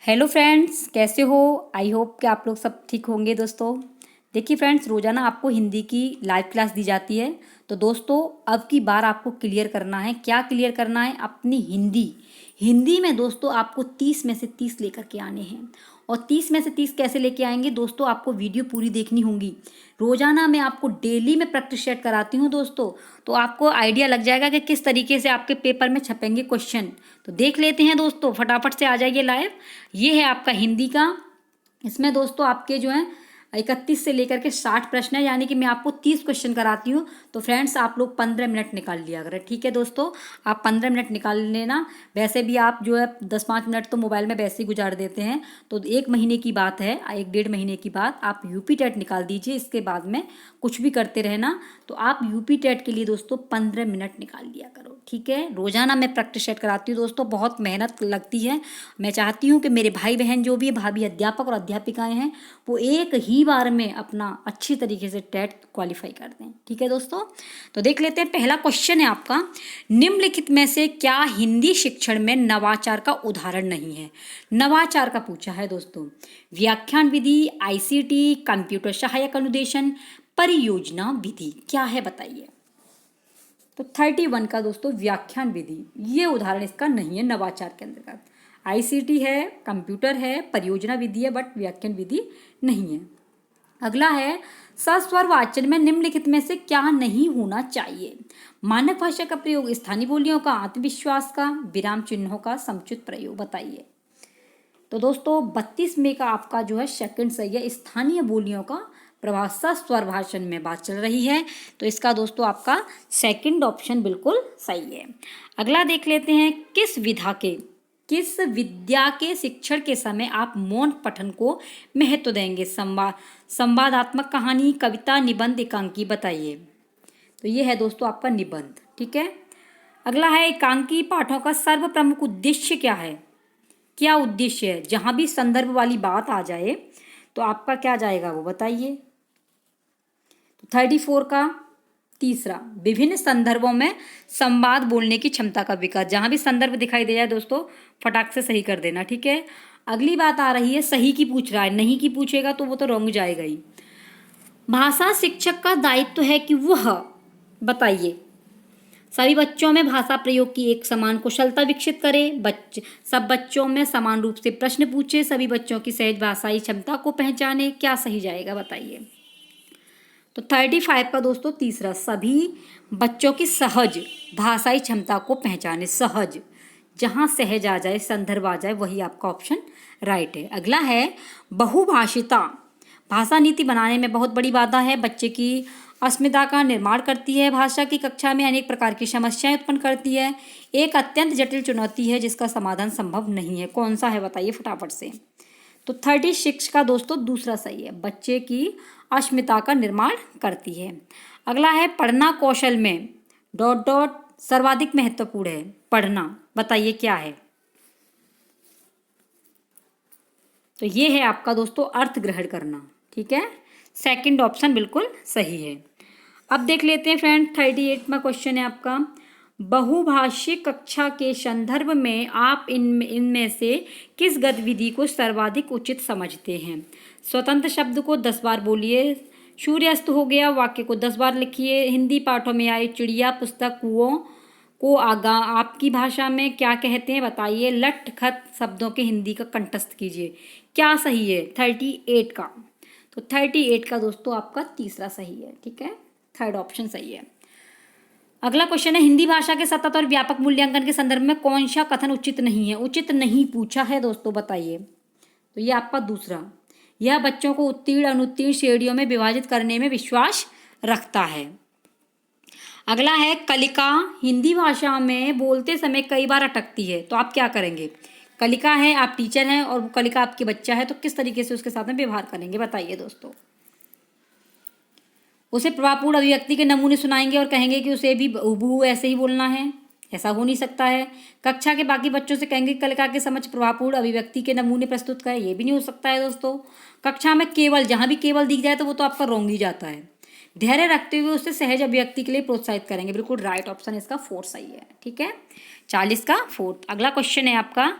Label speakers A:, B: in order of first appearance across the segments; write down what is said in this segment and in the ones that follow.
A: Hello friends, कैसे हो। I hope कि आप लोग सब ठीक होंगे। दोस्तों देखिए फ्रेंड्स, रोज़ाना आपको हिंदी की लाइव क्लास दी जाती है। तो दोस्तों अब की बार आपको क्लियर करना है। क्या क्लियर करना है? अपनी हिंदी। हिंदी में दोस्तों आपको 30 में से 30 लेकर के आने हैं। और 30 में से 30 कैसे लेके आएंगे दोस्तों? आपको वीडियो पूरी देखनी होगी। रोज़ाना मैं आपको डेली में प्रैक्टिस सेट कराती हूँ दोस्तों। तो आपको आइडिया लग जाएगा कि किस तरीके से आपके पेपर में छपेंगे क्वेश्चन। तो देख लेते हैं दोस्तों, फटाफट से आ जाइए लाइव। ये है आपका हिंदी का। इसमें दोस्तों आपके जो हैं 31 से लेकर के 60 प्रश्न है, यानी कि मैं आपको 30 क्वेश्चन कराती हूँ। तो फ्रेंड्स आप लोग 15 मिनट निकाल लिया करें, ठीक है दोस्तों। आप 15 मिनट निकाल लेना। वैसे भी आप जो है 10-5 मिनट तो मोबाइल में वैसे ही गुजार देते हैं। तो 1 महीने की बात है, 1-1.5 महीने की बात, आप यूपी टेट निकाल दीजिए। इसके बाद में कुछ भी करते रहना। तो आप यूपी टेट के लिए दोस्तों 15 मिनट निकाल लिया करो, ठीक है। रोजाना मैं प्रैक्टिस सेट कराती हूँ दोस्तों, बहुत मेहनत लगती है। मैं चाहती हूँ कि मेरे भाई बहन जो भी भाभी अध्यापक और अध्यापिकाएं हैं वो एक ही बार में अपना अच्छी तरीके से टेट क्वालिफाई कर दें, ठीक है दोस्तों। तो देख लेते हैं, पहला क्वेश्चन है आपका, निम्नलिखित में से क्या हिंदी शिक्षण में नवाचार का उदाहरण नहीं है? नवाचार का पूछा है दोस्तों। व्याख्यान विधि, आईसीटी, कंप्यूटर सहायक अनुदेशन, परियोजना विधि, क्या है बताइए। तो 31 का दोस्तों व्याख्यान विधि, ये उदाहरण इसका नहीं है नवाचार के अंतर्गत। आईसीटी है, कंप्यूटर है, परियोजना विधि है, बट व्याख्यान विधि नहीं है। अगला है, सस्वर वाचन में निम्नलिखित में से क्या नहीं होना चाहिए? मानक भाषा का प्रयोग, स्थानीय बोलियों का, आत्मविश्वास का, विराम चिन्हों का समुचित प्रयोग, बताइए। तो दोस्तों 32 में का आपका जो है सेकंड सही है। स्थानीय बोलियों का प्रभाव स्वर भाषण में बात चल रही है, तो इसका दोस्तों आपका सेकंड ऑप्शन बिल्कुल सही है। अगला देख लेते हैं, किस विद्या के शिक्षण के समय आप मौन पठन को महत्व देंगे? संवादात्मक कहानी, कविता, निबंध, एकांकी, बताइए। तो ये है दोस्तों आपका निबंध, ठीक है। अगला है, एकांकी पाठों का सर्व प्रमुख उद्देश्य क्या है? क्या उद्देश्य है? जहां भी संदर्भ वाली बात आ जाए तो आपका क्या जाएगा वो बताइए। तो 34 का तीसरा, विभिन्न संदर्भों में संवाद बोलने की क्षमता का विकास। जहां भी संदर्भ दिखाई दे जाए दोस्तों फटाक से सही कर देना, ठीक है। अगली बात आ रही है, सही की पूछ रहा है, नहीं की पूछेगा तो वो तो रॉन्ग जाएगा ही। भाषा शिक्षक का दायित्व है कि वह, बताइए, सभी बच्चों में भाषा प्रयोग की एक समान कुशलता विकसित करे, सब बच्चों में समान रूप से प्रश्न पूछे, सभी बच्चों की सहज भाषाई क्षमता को पहचाने, क्या सही जाएगा बताइए। तो 35 का दोस्तों तीसरा, सभी बच्चों की सहज भाषाई क्षमता को पहचाने। सहज, जहाँ सहज आ जाए, संदर्भ आ जाए, वही आपका ऑप्शन राइट है। अगला है, बहुभाषिता भाषा नीति बनाने में बहुत बड़ी बाधा है, बच्चे की अस्मिता का निर्माण करती है, भाषा की कक्षा में अनेक प्रकार की समस्याएं उत्पन्न करती है, एक अत्यंत जटिल चुनौती है जिसका समाधान संभव नहीं है। कौन सा है बताइए फटाफट से। तो 36 का दोस्तों दूसरा सही है, बच्चे की अस्मिता का निर्माण करती है। अगला है, पढ़ना कौशल में डॉट डॉट सर्वाधिक महत्वपूर्ण है। पढ़ना, बताइए क्या है। तो ये है आपका दोस्तों अर्थ ग्रहण करना, ठीक है। सेकंड ऑप्शन बिल्कुल सही है। अब देख लेते हैं फ्रेंड, 38 में क्वेश्चन है आपका, बहुभाषिक कक्षा के संदर्भ में आप इनमें से किस गतिविधि को सर्वाधिक उचित समझते हैं? स्वतंत्र शब्द को 10 बार बोलिए, सूर्यास्त हो गया वाक्य को 10 बार लिखिए, हिंदी पाठों में आई चिड़िया, पुस्तक, कुओं को आगा आपकी भाषा में क्या कहते हैं बताइए, लट खत शब्दों के हिंदी का कंठस्थ कीजिए। क्या सही है? 38 का। तो 38 का दोस्तों आपका तीसरा सही है, ठीक है, थर्ड ऑप्शन सही है। अगला क्वेश्चन है, हिंदी भाषा के सतत और व्यापक मूल्यांकन के संदर्भ में कौन सा कथन उचित नहीं है? उचित नहीं पूछा है दोस्तों, बताइए। तो ये आपका दूसरा, यह बच्चों को उत्तीर्ण अनुत्तीर्ण श्रेणियों में विभाजित करने में विश्वास रखता है। अगला है, कलिका हिंदी भाषा में बोलते समय कई बार अटकती है, तो आप क्या करेंगे? कलिका है, आप टीचर हैं और कलिका आपके बच्चा है, तो किस तरीके से उसके साथ में व्यवहार करेंगे बताइए दोस्तों। उसे प्रभावपूर्ण अभिव्यक्ति के नमूने सुनाएंगे और कहेंगे कि उसे भी हूबहू ऐसे ही बोलना है? ऐसा हो नहीं सकता है। कक्षा के बाकी बच्चों से कहेंगे कलिका के समक्ष प्रभावपूर्ण अभिव्यक्ति के नमूने प्रस्तुत करें, ये भी नहीं हो सकता है दोस्तों। कक्षा में केवल, जहाँ भी केवल दिख जाए तो वो तो आपका रोंग ही जाता है। धैर्य रखते हुए उसे सहज अभिव्यक्ति के लिए प्रोत्साहित करेंगे। बिल्कुल राइट ऑप्शन इसका 4 सही है। ठीक है, 40 का 4। अगला क्वेश्चन है आपका,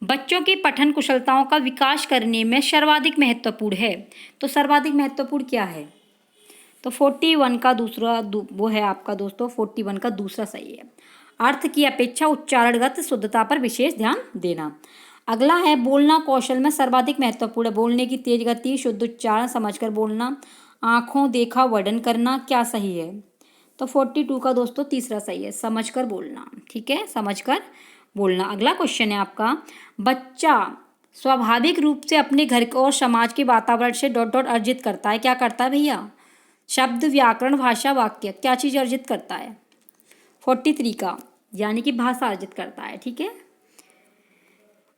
A: बच्चों की पठन कुशलताओं का विकास करने में सर्वाधिक महत्वपूर्ण है। तो सर्वाधिक महत्वपूर्ण क्या है? तो 41 का दूसरा वो है आपका दोस्तों, 41 का दूसरा सही है। अर्थ की अपेक्षा उच्चारणगत शुद्धता पर विशेष ध्यान देना। अगला है, बोलना कौशल में सर्वाधिक महत्वपूर्ण है। बोलने की तेज गति, शुद्ध उच्चारण, समझकर बोलना, आंखों देखा वर्णन करना, क्या सही है? तो 42 का दोस्तों तीसरा सही है, समझकर बोलना। ठीक है, समझकर बोलना। अगला क्वेश्चन है आपका, बच्चा स्वाभाविक रूप से अपने घर और समाज के वातावरण से डॉट डॉट अर्जित करता है। क्या करता है भैया? शब्द, व्याकरण, भाषा, वाक्य, क्या चीज़ अर्जित करता है? 43 का, यानी कि भाषा अर्जित करता है। ठीक है,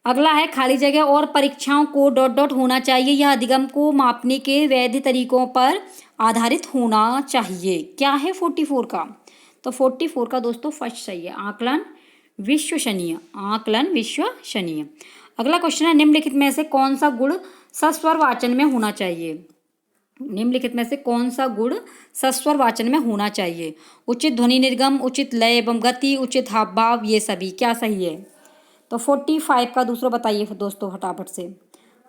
A: अगला है, खाली जगह और परीक्षाओं को डॉट डॉट होना चाहिए। यह अधिगम को मापने के वैध तरीकों पर आधारित होना चाहिए। क्या है 44 का? तो 44 का दोस्तों फर्स्ट सही है, आकलन विश्वसनीय। आकलन विश्वसनीय। अगला क्वेश्चन है, निम्नलिखित में से कौन सा गुण सस्वर वाचन में होना चाहिए? निम्नलिखित में से कौन सा गुण सस्वर वाचन में होना चाहिए? उचित ध्वनि निर्गम, उचित लय एवं गति, उचित हाव भाव, ये सभी। क्या सही है? तो 45 का दूसरा बताइए दोस्तों फटाफट से।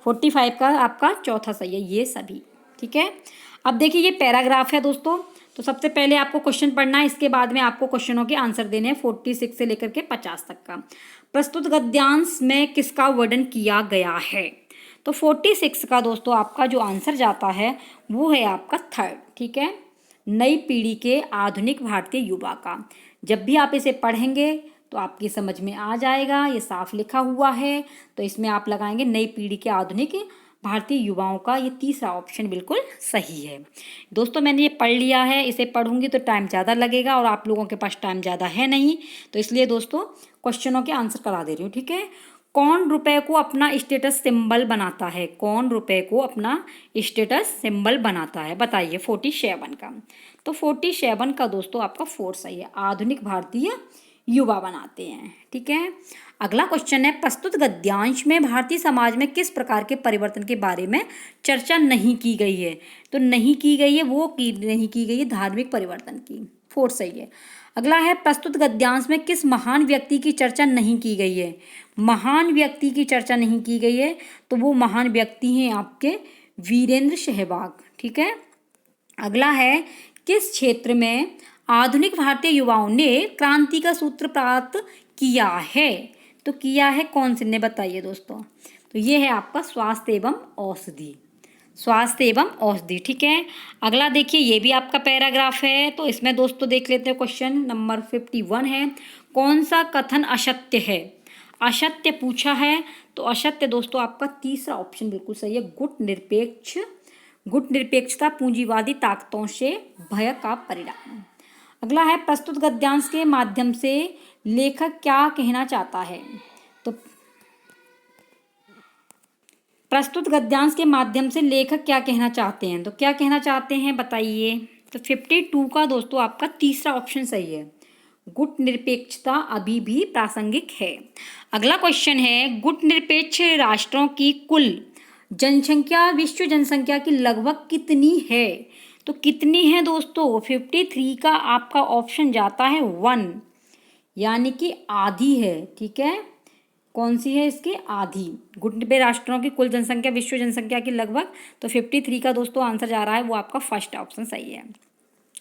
A: 45 का आपका चौथा सही है, ये सभी। ठीक है, अब देखिए ये पैराग्राफ है दोस्तों। तो सबसे पहले आपको क्वेश्चन पढ़ना है, इसके बाद में आपको क्वेश्चनों के आंसर देने हैं 46 से लेकर के 50 तक का। प्रस्तुत गद्यांश में किसका वर्णन किया गया है? तो 46 का दोस्तों आपका जो आंसर जाता है वो है आपका थर्ड। ठीक है, नई पीढ़ी के आधुनिक भारतीय युवा का। जब भी आप इसे पढ़ेंगे तो आपकी समझ में आ जाएगा, ये साफ लिखा हुआ है। तो इसमें आप लगाएंगे नई पीढ़ी के आधुनिक भारतीय युवाओं का, ये तीसरा ऑप्शन बिल्कुल सही है। दोस्तों मैंने ये पढ़ लिया है, इसे पढ़ूंगी तो टाइम ज़्यादा लगेगा और आप लोगों के पास टाइम ज़्यादा है नहीं, तो इसलिए दोस्तों क्वेश्चनों के आंसर करा दे रही हूँ। ठीक है, कौन रुपए को अपना स्टेटस सिंबल बनाता है? कौन रुपए को अपना स्टेटस सिंबल बनाता है? बताइए 47 का। तो 47 का दोस्तों आपका 4 सही है, आधुनिक भारतीय युवा बनाते हैं। ठीक है, अगला क्वेश्चन है, प्रस्तुत गद्यांश में भारतीय समाज में किस प्रकार के परिवर्तन के बारे में चर्चा नहीं की गई है? तो नहीं की गई है, नहीं की गई है धार्मिक परिवर्तन की। 4 सही है। अगला है, प्रस्तुत गद्यांश में किस महान व्यक्ति की चर्चा नहीं की गई है? महान व्यक्ति की चर्चा नहीं की गई है, तो वो महान व्यक्ति हैं आपके वीरेंद्र सहवाग। ठीक है, अगला है, किस क्षेत्र में आधुनिक भारतीय युवाओं ने क्रांति का सूत्र प्राप्त किया है? तो किया है कौन से ने? बताइए दोस्तों। तो ये है आपका स्वास्थ्य एवं औषधि। स्वास्थ्य एवं औषधि। ठीक है, अगला देखिए ये भी आपका पैराग्राफ है, तो इसमें दोस्तों देख लेते हैं क्वेश्चन नंबर 51 है, कौन सा कथन असत्य है? असत्य पूछा है, तो असत्य दोस्तों आपका तीसरा ऑप्शन बिल्कुल सही है, गुट निरपेक्षता पूंजीवादी ताकतों से भय का परिणाम। अगला है, प्रस्तुत गद्यांश के माध्यम से लेखक क्या कहना चाहता है? तो प्रस्तुत गद्यांश के माध्यम से लेखक क्या कहना चाहते हैं? तो क्या कहना चाहते हैं बताइए। तो 52 का दोस्तों आपका तीसरा ऑप्शन सही है, गुट निरपेक्षता अभी भी प्रासंगिक है। अगला क्वेश्चन है, गुट निरपेक्ष राष्ट्रों की कुल जनसंख्या विश्व जनसंख्या की लगभग कितनी है? तो कितनी है दोस्तों? 53 का आपका ऑप्शन जाता है 1, यानी कि आधी है। ठीक है, कौन सी है इसकी? आधी। गुट निरपेक्ष राष्ट्रों की कुल जनसंख्या विश्व जनसंख्या की लगभग, तो 53 का दोस्तों आंसर जा रहा है वो आपका फर्स्ट ऑप्शन सही है।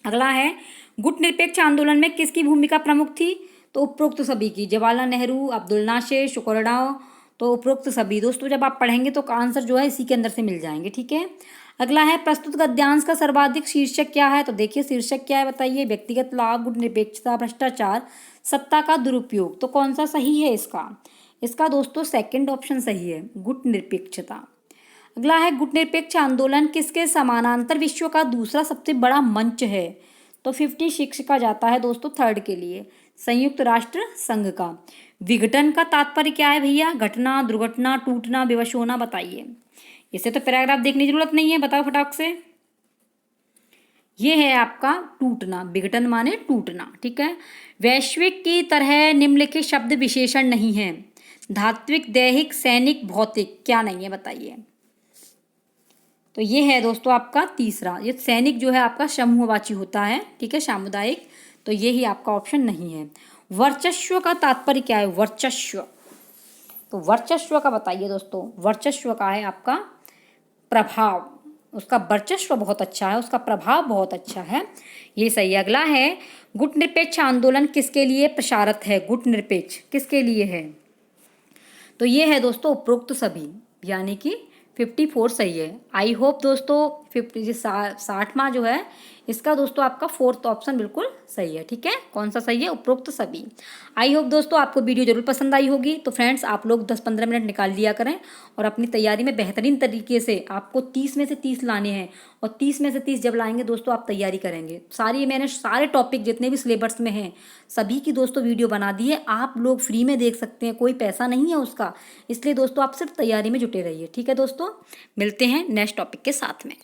A: अगला है, गुट निरपेक्ष आंदोलन में किसकी भूमिका प्रमुख थी? तो उपरोक्त सभी की, जवाहरलाल नेहरू, अब्दुल नासिर, शुक्राराव, तो उपरोक्त सभी। दोस्तों जब आप पढ़ेंगे तो आंसर जो है इसी के अंदर से मिल जाएंगे। ठीक है, अगला है, प्रस्तुत गद्यांश का सर्वाधिक शीर्षक क्या है? तो देखिए शीर्षक क्या है बताइए, व्यक्तिगत लाभ, गुट निरपेक्षता, भ्रष्टाचार, सत्ता का दुरुपयोग। तो कौन सा सही है इसका? इसका दोस्तों सेकंड ऑप्शन सही है, गुट निरपेक्षता। अगला है, गुट निरपेक्ष आंदोलन किसके समानांतर विश्व का दूसरा सबसे बड़ा मंच है? तो 56 का जाता है दोस्तों थर्ड के लिए, संयुक्त राष्ट्र संघ का। विघटन का तात्पर्य क्या है भैया? घटना, दुर्घटना, टूटना, विवश होना। बताइए, इसे तो पैराग्राफ देखने की जरूरत नहीं है, बताओ फटाक से। ये है आपका टूटना, विघटन माने टूटना। ठीक है, वैश्विक की तरह निम्नलिखित शब्द विशेषण नहीं है, धात्विक, दैहिक, सैनिक, भौतिक, क्या नहीं है बताइए। तो ये है दोस्तों आपका तीसरा। ये सैनिक जो है आपका समूहवाची होता है, ठीक है, सामुदायिक। तो ये ही आपका ऑप्शन नहीं है। वर्चस्व का तात्पर्य क्या है? वर्चस्व, तो वर्चस्व का बताइए दोस्तों। वर्चस्व का है आपका प्रभाव। उसका वर्चस्व बहुत अच्छा है, उसका प्रभाव बहुत अच्छा है, ये सही। अगला है, गुटनिरपेक्ष आंदोलन किसके लिए प्रसारित है? गुटनिरपेक्ष किसके लिए है? तो ये है दोस्तों उपरोक्त सभी, यानी कि 54 सही है। आई होप दोस्तों 60वां जो है इसका दोस्तों आपका फोर्थ ऑप्शन बिल्कुल सही है, ठीक है। कौन सा सही है? उपरोक्त सभी। आई होप दोस्तों आपको वीडियो जरूर पसंद आई होगी। तो फ्रेंड्स आप लोग 10-15 मिनट निकाल लिया करें और अपनी तैयारी में बेहतरीन तरीके से आपको 30 में से 30 लाने हैं। और 30 में से 30 जब लाएंगे दोस्तों आप तैयारी करेंगे। मैंने सारे टॉपिक जितने भी सिलेबस में हैं सभी की दोस्तों वीडियो बना दी है, आप लोग फ्री में देख सकते हैं, कोई पैसा नहीं है उसका। इसलिए दोस्तों आप सिर्फ तैयारी में जुटे रहिए, ठीक है दोस्तों। मिलते हैं नेक्स्ट टॉपिक के साथ में।